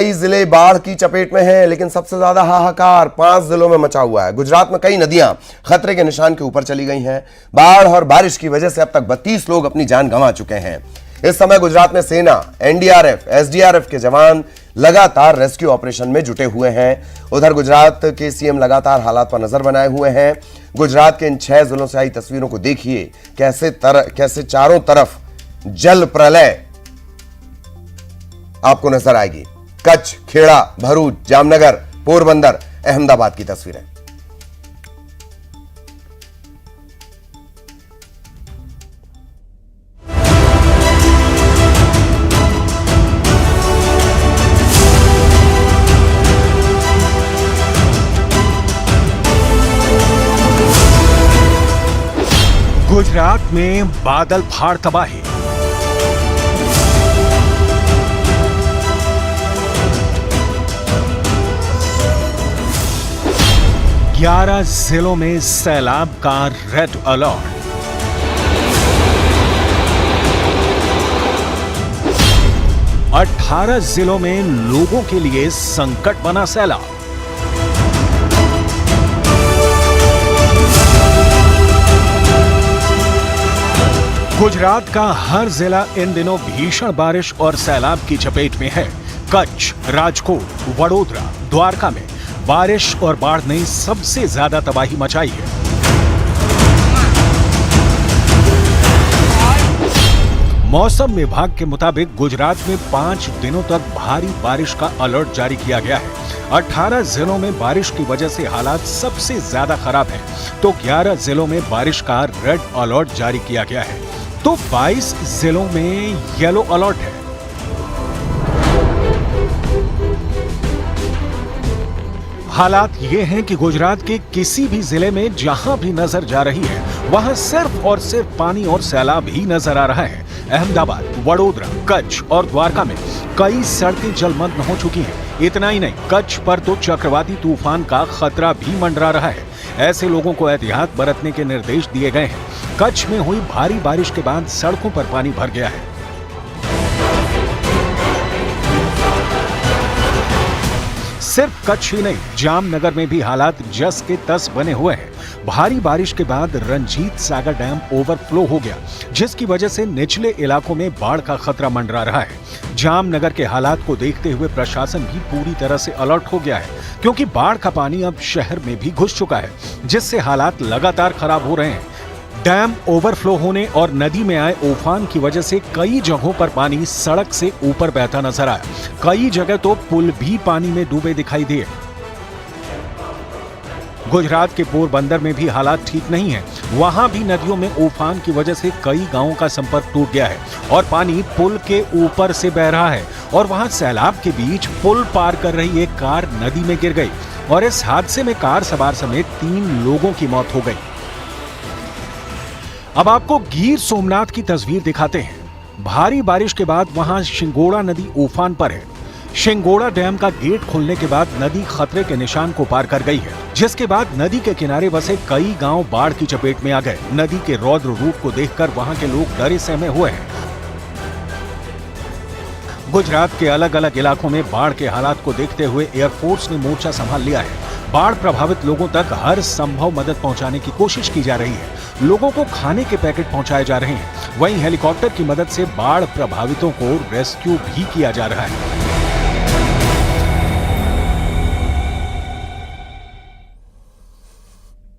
कई जिले बाढ़ की चपेट में हैं, लेकिन सबसे ज्यादा हाहाकार 5 जिलों में मचा हुआ है। गुजरात में कई नदियां खतरे के निशान के ऊपर चली गई हैं। बाढ़ और बारिश की वजह से अब तक 32 लोग अपनी जान गंवा चुके हैं। इस समय गुजरात में सेना, एनडीआरएफ, एसडीआरएफ के जवान लगातार रेस्क्यू ऑपरेशन में जुटे हुए हैं। उधर गुजरात के सीएम लगातार हालात पर नजर बनाए हुए हैं। गुजरात के इन 6 जिलों से आई तस्वीरों को देखिए, कैसे चारों तरफ जल प्रलय आपको नजर आएगी। कच्छ, खेड़ा, भरूच, जामनगर, पोरबंदर, अहमदाबाद की तस्वीरें। गुजरात में बादल फाड़ तबाही। ग्यारह जिलों में सैलाब का रेड अलर्ट। अठारह जिलों में लोगों के लिए संकट बना सैलाब। गुजरात का हर जिला इन दिनों भीषण बारिश और सैलाब की चपेट में है। कच्छ, राजकोट, वडोदरा, द्वारका में बारिश और बाढ़ ने सबसे ज्यादा तबाही मचाई है। मौसम विभाग के मुताबिक गुजरात में 5 दिनों तक भारी बारिश का अलर्ट जारी किया गया है। 18 जिलों में बारिश की वजह से हालात सबसे ज्यादा खराब हैं, तो 11 जिलों में बारिश का रेड अलर्ट जारी किया गया है, तो 22 जिलों में येलो अलर्ट है। हालात ये हैं कि गुजरात के किसी भी जिले में जहां भी नजर जा रही है, वहां सिर्फ और सिर्फ पानी और सैलाब ही नजर आ रहा है। अहमदाबाद, वडोदरा, कच्छ और द्वारका में कई सड़कें जलमग्न हो चुकी हैं। इतना ही नहीं, कच्छ पर तो चक्रवाती तूफान का खतरा भी मंडरा रहा है। ऐसे लोगों को एहतियात बरतने के निर्देश दिए गए हैं। कच्छ में हुई भारी बारिश के बाद सड़कों पर पानी भर गया है। सिर्फ कच्छ ही नहीं, जामनगर में भी हालात जस के तस बने हुए हैं। भारी बारिश के बाद रंजीत सागर डैम ओवरफ्लो हो गया, जिसकी वजह से निचले इलाकों में बाढ़ का खतरा मंडरा रहा है। जामनगर के हालात को देखते हुए प्रशासन भी पूरी तरह से अलर्ट हो गया है, क्योंकि बाढ़ का पानी अब शहर में भी घुस चुका है, जिससे हालात लगातार खराब हो रहे हैं। डैम ओवरफ्लो होने और नदी में आए उफान की वजह से कई जगहों पर पानी सड़क से ऊपर बहता नजर आया। कई जगह तो पुल भी पानी में डूबे दिखाई दिए। गुजरात के पोरबंदर में भी हालात ठीक नहीं है। वहां भी नदियों में उफान की वजह से कई गांवों का संपर्क टूट गया है और पानी पुल के ऊपर से बह रहा है, और वहां सैलाब के बीच पुल पार कर रही एक कार नदी में गिर गई और इस हादसे में कार सवार समेत 3 लोगों की मौत हो गई। अब आपको गिर सोमनाथ की तस्वीर दिखाते हैं। भारी बारिश के बाद वहां शिंगोड़ा नदी उफान पर है। शिंगोड़ा डैम का गेट खुलने के बाद नदी खतरे के निशान को पार कर गई है, जिसके बाद नदी के किनारे बसे कई गांव बाढ़ की चपेट में आ गए। नदी के रौद्र रूप को देखकर वहां के लोग डरे सहमे हुए हैं। गुजरात के अलग अलग इलाकों में बाढ़ के हालात को देखते हुए एयरफोर्स ने मोर्चा संभाल लिया है। बाढ़ प्रभावित लोगों तक हर संभव मदद पहुंचाने की कोशिश की जा रही है। लोगों को खाने के पैकेट पहुंचाए जा रहे हैं। वहीं हेलीकॉप्टर की मदद से बाढ़ प्रभावितों को रेस्क्यू भी किया जा रहा है।